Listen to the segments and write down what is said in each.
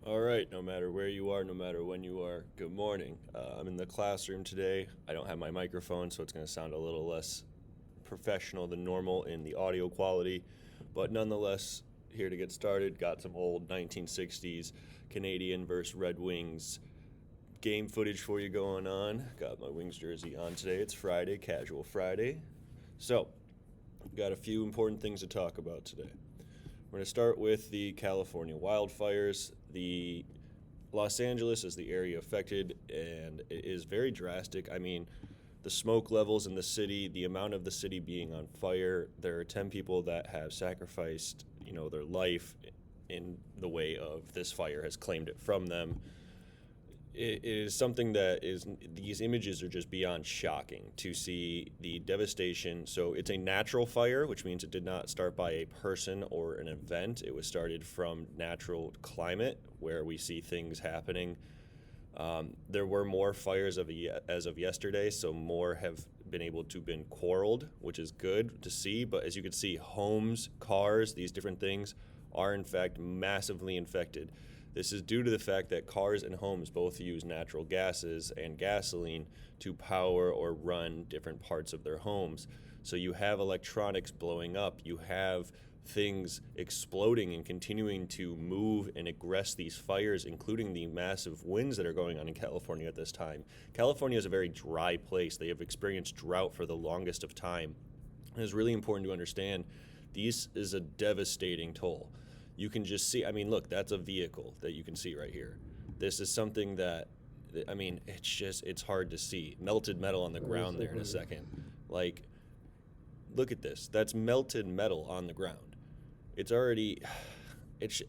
All right, no matter where you are, no matter when you are, good morning. I'm in the classroom today. I don't have my microphone, so it's going to sound a little less professional than normal in the audio quality, but nonetheless, here to get started. Got some old 1960s Canadian versus Red Wings game footage for you going on. Got my Wings jersey on today. It's Friday, casual Friday. So, got a few important things to talk about today. We're going to start with the California wildfires. The Los Angeles is the area affected, and it is very drastic. I mean, the smoke levels in the city, the amount of the city being on fire. There are 10 people that have sacrificed, their life in the way of this fire has claimed it from them. It is something that these images are just beyond shocking to see the devastation. So it's a natural fire, which means it did not start by a person or an event. It was started from natural climate where we see things happening. There were more fires as of yesterday, so more have been able to been quarreled, which is good to see. But as you can see, homes, cars, these different things are in fact massively infected. This is due to the fact that cars and homes both use natural gases and gasoline to power or run different parts of their homes. So you have electronics blowing up, you have things exploding and continuing to move and aggress these fires, including the massive winds that are going on in California at this time. California is a very dry place. They have experienced drought for the longest of time. And it's really important to understand this is a devastating toll. You can just see, look, that's a vehicle that you can see right here. This is something that, it's hard to see. Melted metal on the ground there in a second. Like, look at this. That's melted metal on the ground. It's already, it's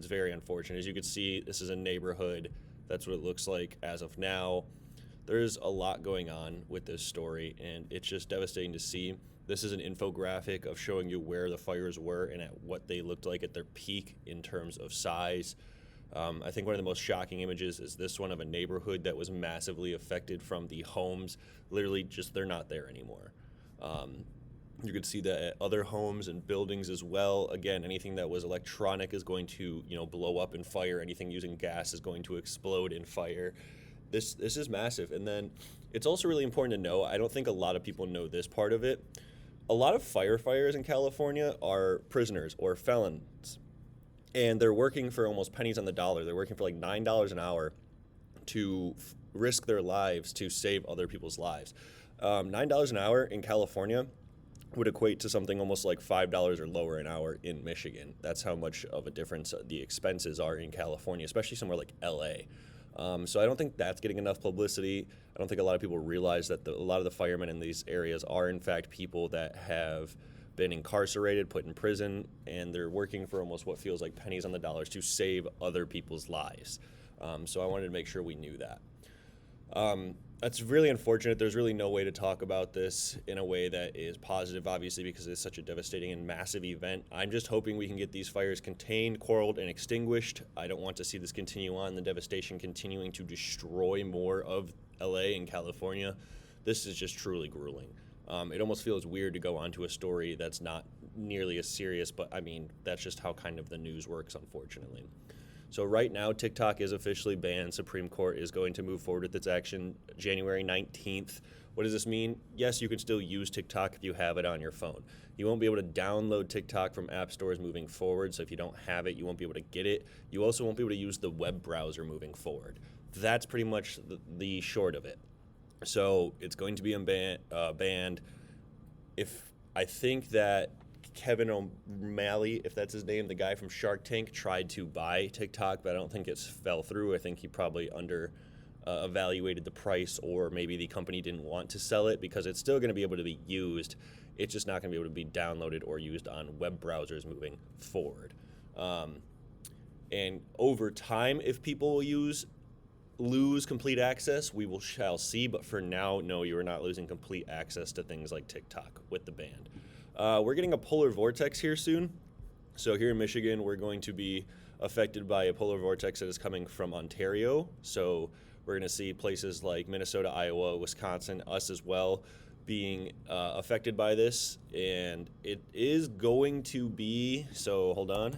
very unfortunate. As you can see, this is a neighborhood. That's what it looks like as of now. There's a lot going on with this story, and it's just devastating to see. This is an infographic of showing you where the fires were and at what they looked like at their peak in terms of size. I think one of the most shocking images is this one of a neighborhood that was massively affected from the homes. Literally just, they're not there anymore. You could see that at other homes and buildings as well. Again, anything that was electronic is going to, blow up in fire. Anything using gas is going to explode in fire. This is massive. And then it's also really important to know, I don't think a lot of people know this part of it. A lot of firefighters in California are prisoners or felons, and they're working for almost pennies on the dollar. They're working for like $9 an hour to risk their lives to save other people's lives. $9 an hour in California would equate to something almost like $5 or lower an hour in Michigan. That's how much of a difference the expenses are in California, especially somewhere like LA. So I don't think that's getting enough publicity. I don't think a lot of people realize that a lot of the firemen in these areas are in fact people that have been incarcerated, put in prison, and they're working for almost what feels like pennies on the dollars to save other people's lives. So I wanted to make sure we knew that. That's really unfortunate. There's really no way to talk about this in a way that is positive, obviously, because it's such a devastating and massive event. I'm just hoping we can get these fires contained, quarreled, and extinguished. I don't want to see this continue on, the devastation continuing to destroy more of LA and California. This is just truly grueling. It almost feels weird to go onto a story that's not nearly as serious, but that's just how kind of the news works, unfortunately. So right now, TikTok is officially banned. Supreme Court is going to move forward with its action January 19th. What does this mean? Yes, you can still use TikTok if you have it on your phone. You won't be able to download TikTok from app stores moving forward, so if you don't have it, you won't be able to get it. You also won't be able to use the web browser moving forward. That's pretty much the short of it. So it's going to be banned. I think that Kevin O'Malley, if that's his name, the guy from Shark Tank, tried to buy TikTok, but I don't think it fell through. I think he probably evaluated the price, or maybe the company didn't want to sell it, because it's still going to be able to be used. It's just not going to be able to be downloaded or used on web browsers moving forward. And over time, if people will lose complete access, we shall see. But for now, no, you are not losing complete access to things like TikTok with the ban. We're getting a polar vortex here soon. So here in Michigan, we're going to be affected by a polar vortex that is coming from Ontario. So we're going to see places like Minnesota, Iowa, Wisconsin, us as well, being affected by this. And it is going to be, so hold on.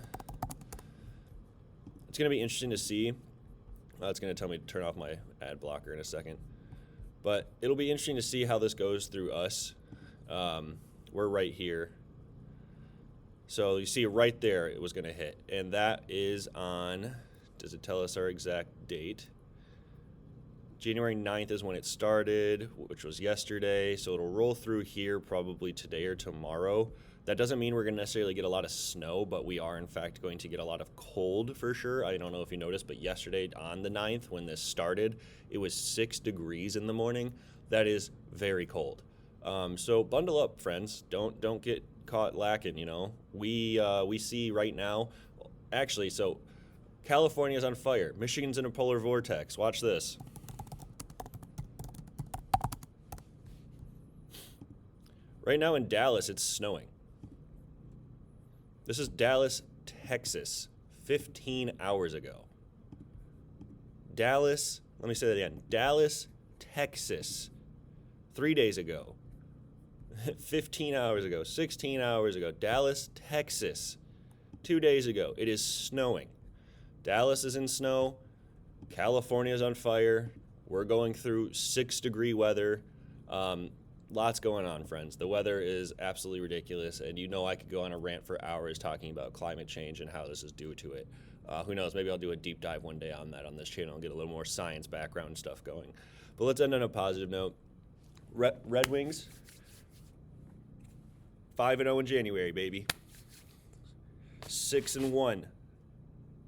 it's going to be interesting to see. It's going to tell me to turn off my ad blocker in a second. But it'll be interesting to see how this goes through us. We're right here. So you see right there it was going to hit. And that is on, does it tell us our exact date? January 9th is when it started, which was yesterday. So it'll roll through here probably today or tomorrow. That doesn't mean we're going to necessarily get a lot of snow, but we are in fact going to get a lot of cold for sure. I don't know if you noticed, but yesterday on the 9th when this started, it was 6 degrees in the morning. That is very cold. So bundle up, friends. Don't get caught lacking, you know. We see right now, actually, so California's on fire. Michigan's in a polar vortex. Watch this. Right now in Dallas, it's snowing. This is Dallas, Texas, 15 hours ago. Dallas, let me say that again. Dallas, Texas, 3 days ago. 15 hours ago, 16 hours ago. Dallas, Texas, 2 days ago. It is snowing. Dallas is in snow. California is on fire. We're going through 6-degree weather. Lots going on, friends. The weather is absolutely ridiculous, and you know I could go on a rant for hours talking about climate change and how this is due to it. Who knows, maybe I'll do a deep dive one day on that on this channel and get a little more science background stuff going. But let's end on a positive note. Red Wings, 5-0 in January, baby. 6-1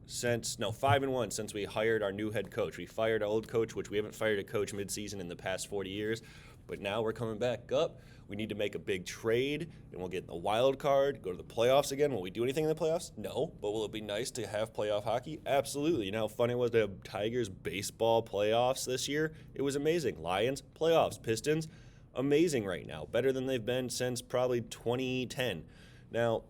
5-1 since we hired our new head coach. We fired our old coach, which we haven't fired a coach midseason in the past 40 years. But now we're coming back up. We need to make a big trade, and we'll get in the wild card, go to the playoffs again. Will we do anything in the playoffs? No. But will it be nice to have playoff hockey? Absolutely. You know how fun it was to have Tigers baseball playoffs this year? It was amazing. Lions, playoffs. Pistons, amazing right now. Better than they've been since probably 2010. Now,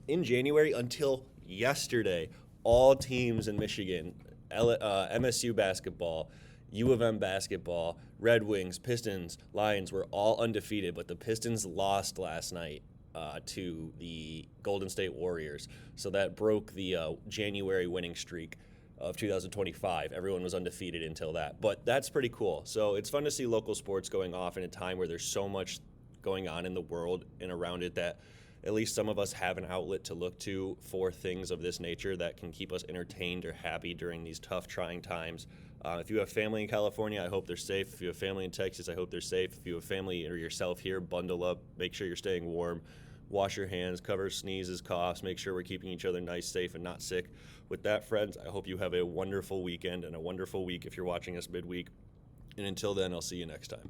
in January until yesterday, all teams in Michigan, MSU basketball, U of M basketball, Red Wings, Pistons, Lions were all undefeated, but the Pistons lost last night to the Golden State Warriors. So that broke the January winning streak of 2025. Everyone was undefeated until that. But that's pretty cool. So it's fun to see local sports going off in a time where there's so much going on in the world and around it that at least some of us have an outlet to look to for things of this nature that can keep us entertained or happy during these tough, trying times. If you have family in California, I hope they're safe. If you have family in Texas, I hope they're safe. If you have family or yourself here, bundle up. Make sure you're staying warm. Wash your hands, cover sneezes, coughs. Make sure we're keeping each other nice, safe, and not sick. With that, friends, I hope you have a wonderful weekend and a wonderful week if you're watching us midweek. And until then, I'll see you next time.